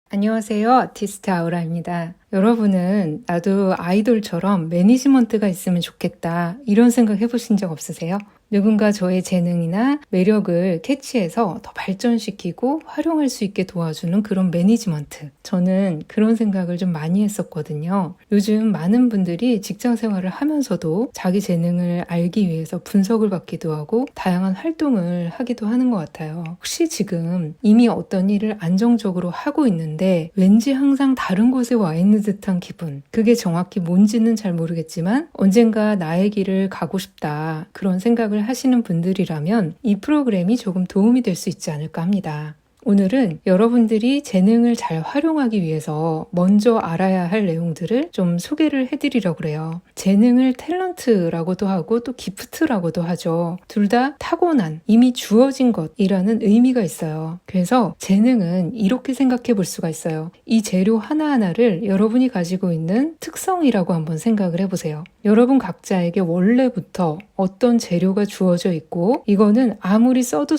안녕하세요. 아티스트 아우라입니다. 여러분은 나도 아이돌처럼 매니지먼트가 있으면 좋겠다 이런 생각 해보신 적 없으세요? 누군가 저의 재능이나 매력을 캐치해서 더 발전시키고 활용할 수 있게 도와주는 그런 매니지먼트. 저는 그런 생각을 좀 많이 했었거든요. 요즘 많은 분들이 직장 생활을 하면서도 자기 재능을 알기 위해서 분석을 받기도 하고 다양한 활동을 하기도 하는 것 같아요. 혹시 지금 이미 어떤 일을 안정적으로 하고 있는데 왠지 항상 다른 곳에 와 있는 듯한 기분. 그게 정확히 뭔지는 잘 모르겠지만 언젠가 나의 길을 가고 싶다. 그런 생각을 하시는 분들이라면 이 프로그램이 조금 도움이 될 수 있지 않을까 합니다. 오늘은 여러분들이 재능을 잘 활용하기 위해서 먼저 알아야 할 내용들을 좀 소개를 해드리려고 그래요. 재능을 탤런트라고도 하고 또 기프트라고도 하죠. 둘 다 타고난, 이미 주어진 것이라는 의미가 있어요. 그래서 재능은 이렇게 생각해 볼 수가 있어요. 이 재료 하나하나를 여러분이 가지고 있는 특성이라고 한번 생각을 해보세요. 여러분 각자에게 원래부터 어떤 재료가 주어져 있고 이거는 아무리 써도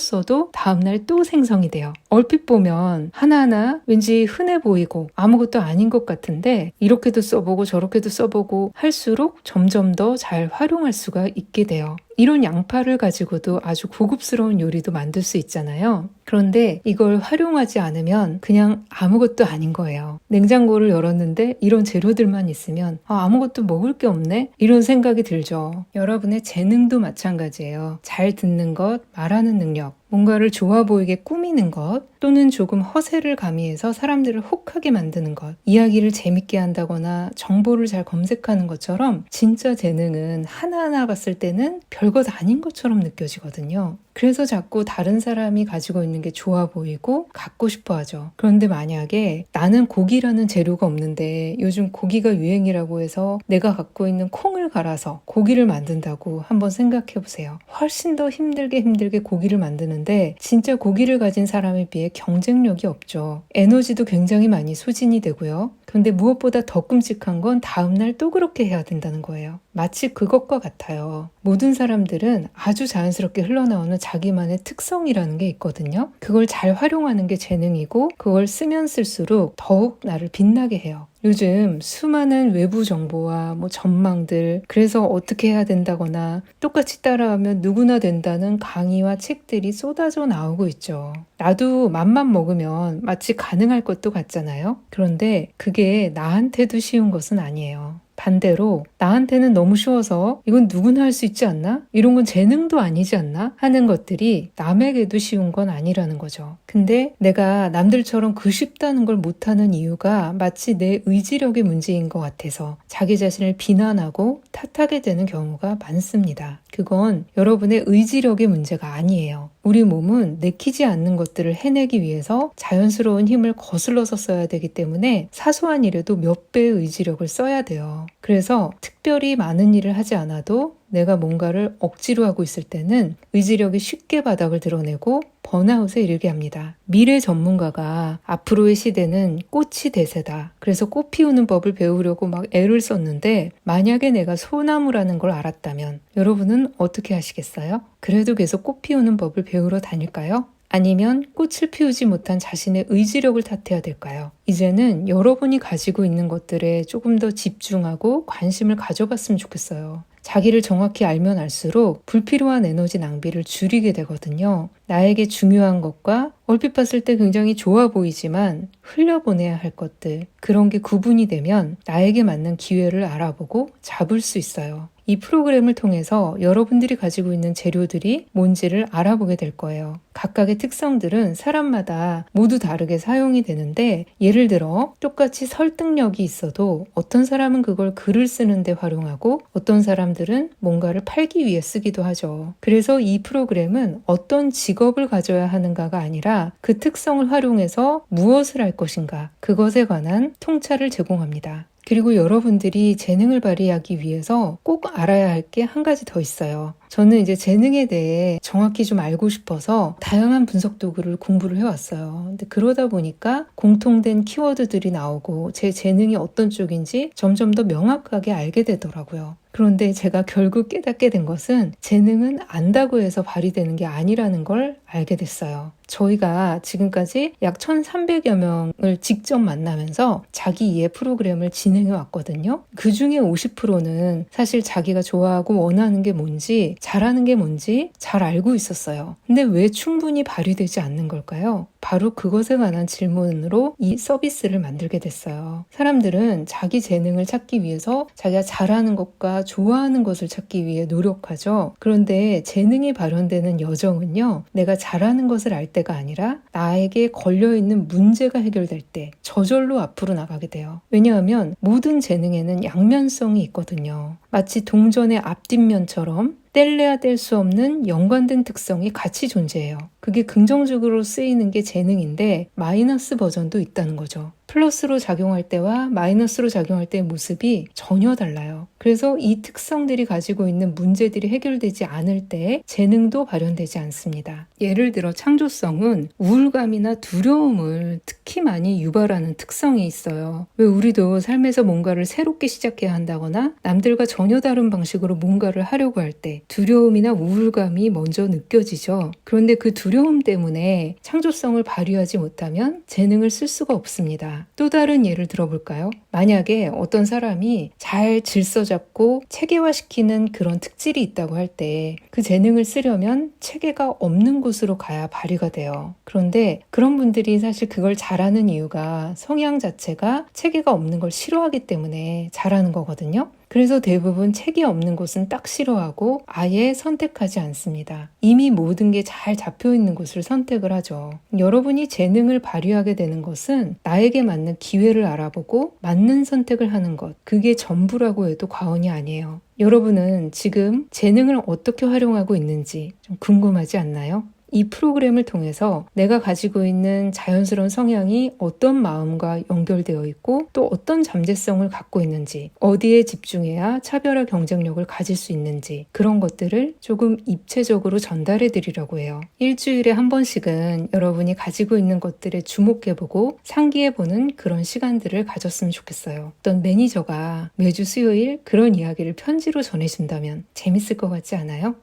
다음날 또 생성이 돼요. 얼핏 보면 하나하나 왠지 흔해 보이고 아무것도 아닌 것 같은데 이렇게도 써보고 저렇게도 써보고 할수록 점점 더 잘 활용할 수가 있게 돼요. 이런 양파를 가지고도 아주 고급스러운 요리도 만들 수 있잖아요. 그런데 이걸 활용하지 않으면 그냥 아무것도 아닌 거예요. 냉장고를 열었는데 이런 재료들만 있으면 아무것도 먹을 게 없네? 이런 생각이 들죠. 여러분의 재능도 마찬가지예요. 잘 듣는 것, 말하는 능력, 뭔가를 좋아 보이게 꾸미는 것, 또는 조금 허세를 가미해서 사람들을 혹하게 만드는 것, 이야기를 재밌게 한다거나 정보를 잘 검색하는 것처럼 진짜 재능은 하나하나 봤을 때는 별것 아닌 것처럼 느껴지거든요. 그래서 자꾸 다른 사람이 가지고 있는 게 좋아 보이고 갖고 싶어 하죠. 그런데 만약에 나는 고기라는 재료가 없는데 요즘 고기가 유행이라고 해서 내가 갖고 있는 콩을 갈아서 고기를 만든다고 한번 생각해 보세요. 훨씬 더 힘들게 고기를 만드는데 진짜 고기를 가진 사람에 비해 경쟁력이 없죠. 에너지도 굉장히 많이 소진이 되고요. 그런데 무엇보다 더 끔찍한 건 다음날 또 그렇게 해야 된다는 거예요. 마치 그것과 같아요. 모든 사람들은 아주 자연스럽게 흘러나오는 자기만의 특성이라는 게 있거든요. 그걸 잘 활용하는 게 재능이고 그걸 쓰면 쓸수록 더욱 나를 빛나게 해요. 요즘 수많은 외부 정보와 전망들, 그래서 어떻게 해야 된다거나 똑같이 따라하면 누구나 된다는 강의와 책들이 쏟아져 나오고 있죠. 나도 맘만 먹으면 마치 가능할 것도 같잖아요. 그런데 그게 나한테도 쉬운 것은 아니에요. 반대로 나한테는 너무 쉬워서 이건 누구나 할 수 있지 않나? 이런 건 재능도 아니지 않나? 하는 것들이 남에게도 쉬운 건 아니라는 거죠. 근데 내가 남들처럼 그 쉽다는 걸 못하는 이유가 마치 내 의지력의 문제인 것 같아서 자기 자신을 비난하고 탓하게 되는 경우가 많습니다. 그건 여러분의 의지력의 문제가 아니에요. 우리 몸은 내키지 않는 것들을 해내기 위해서 자연스러운 힘을 거슬러서 써야 되기 때문에 사소한 일에도 몇 배의 의지력을 써야 돼요. 그래서 특별히 많은 일을 하지 않아도 내가 뭔가를 억지로 하고 있을 때는 의지력이 쉽게 바닥을 드러내고 번아웃에 이르게 합니다. 미래 전문가가 앞으로의 시대는 꽃이 대세다. 그래서 꽃 피우는 법을 배우려고 막 애를 썼는데 만약에 내가 소나무라는 걸 알았다면 여러분은 어떻게 하시겠어요? 그래도 계속 꽃 피우는 법을 배우러 다닐까요? 아니면 꽃을 피우지 못한 자신의 의지력을 탓해야 될까요? 이제는 여러분이 가지고 있는 것들에 조금 더 집중하고 관심을 가져봤으면 좋겠어요. 자기를 정확히 알면 알수록 불필요한 에너지 낭비를 줄이게 되거든요. 나에게 중요한 것과 얼핏 봤을 때 굉장히 좋아 보이지만 흘려보내야 할 것들, 그런 게 구분이 되면 나에게 맞는 기회를 알아보고 잡을 수 있어요. 이 프로그램을 통해서 여러분들이 가지고 있는 재료들이 뭔지를 알아보게 될 거예요. 각각의 특성들은 사람마다 모두 다르게 사용이 되는데 예를 들어 똑같이 설득력이 있어도 어떤 사람은 그걸 글을 쓰는데 활용하고 어떤 사람들은 뭔가를 팔기 위해 쓰기도 하죠. 그래서 이 프로그램은 어떤 직업을 가져야 하는가가 아니라 그 특성을 활용해서 무엇을 할 것인가, 그것에 관한 통찰을 제공합니다. 그리고 여러분들이 재능을 발휘하기 위해서 꼭 알아야 할 게 한 가지 더 있어요. 저는 이제 재능에 대해 정확히 좀 알고 싶어서 다양한 분석 도구를 공부를 해왔어요. 근데 그러다 보니까 공통된 키워드들이 나오고 제 재능이 어떤 쪽인지 점점 더 명확하게 알게 되더라고요. 그런데 제가 결국 깨닫게 된 것은 재능은 안다고 해서 발휘되는 게 아니라는 걸 알게 됐어요. 저희가 지금까지 약 1,300여 명을 직접 만나면서 자기 이해 프로그램을 진행해 왔거든요. 그 중에 50%는 사실 자기가 좋아하고 원하는 게 뭔지, 잘하는 게 뭔지 잘 알고 있었어요. 근데 왜 충분히 발휘되지 않는 걸까요? 바로 그것에 관한 질문으로 이 서비스를 만들게 됐어요. 사람들은 자기 재능을 찾기 위해서 자기가 잘하는 것과 좋아하는 것을 찾기 위해 노력하죠. 그런데 재능이 발현되는 여정은요, 내가 잘하는 것을 알 때가 아니라 나에게 걸려있는 문제가 해결될 때 저절로 앞으로 나가게 돼요. 왜냐하면 모든 재능에는 양면성이 있거든요. 마치 동전의 앞뒷면처럼 뗄래야 뗄 수 없는 연관된 특성이 같이 존재해요. 그게 긍정적으로 쓰이는 게 재능인데 마이너스 버전도 있다는 거죠. 플러스로 작용할 때와 마이너스로 작용할 때의 모습이 전혀 달라요. 그래서 이 특성들이 가지고 있는 문제들이 해결되지 않을 때 재능도 발현되지 않습니다. 예를 들어 창조성은 우울감이나 두려움을 특히 많이 유발하는 특성이 있어요. 왜 우리도 삶에서 뭔가를 새롭게 시작해야 한다거나 남들과 전혀 다른 방식으로 뭔가를 하려고 할 때 두려움이나 우울감이 먼저 느껴지죠. 그런데 그 두려움 때문에 창조성을 발휘하지 못하면 재능을 쓸 수가 없습니다. 또 다른 예를 들어볼까요? 만약에 어떤 사람이 잘 질서 잡고 체계화시키는 그런 특질이 있다고 할 때 그 재능을 쓰려면 체계가 없는 곳으로 가야 발휘가 돼요. 그런데 그런 분들이 사실 그걸 잘하는 이유가 성향 자체가 체계가 없는 걸 싫어하기 때문에 잘하는 거거든요. 그래서 대부분 책이 없는 곳은 딱 싫어하고 아예 선택하지 않습니다. 이미 모든 게 잘 잡혀 있는 곳을 선택을 하죠. 여러분이 재능을 발휘하게 되는 것은 나에게 맞는 기회를 알아보고 맞는 선택을 하는 것. 그게 전부라고 해도 과언이 아니에요. 여러분은 지금 재능을 어떻게 활용하고 있는지 좀 궁금하지 않나요? 이 프로그램을 통해서 내가 가지고 있는 자연스러운 성향이 어떤 마음과 연결되어 있고 또 어떤 잠재성을 갖고 있는지, 어디에 집중해야 차별화 경쟁력을 가질 수 있는지 그런 것들을 조금 입체적으로 전달해 드리려고 해요. 일주일에 한 번씩은 여러분이 가지고 있는 것들에 주목해보고 상기해보는 그런 시간들을 가졌으면 좋겠어요. 어떤 매니저가 매주 수요일 그런 이야기를 편지로 전해준다면 재밌을 것 같지 않아요?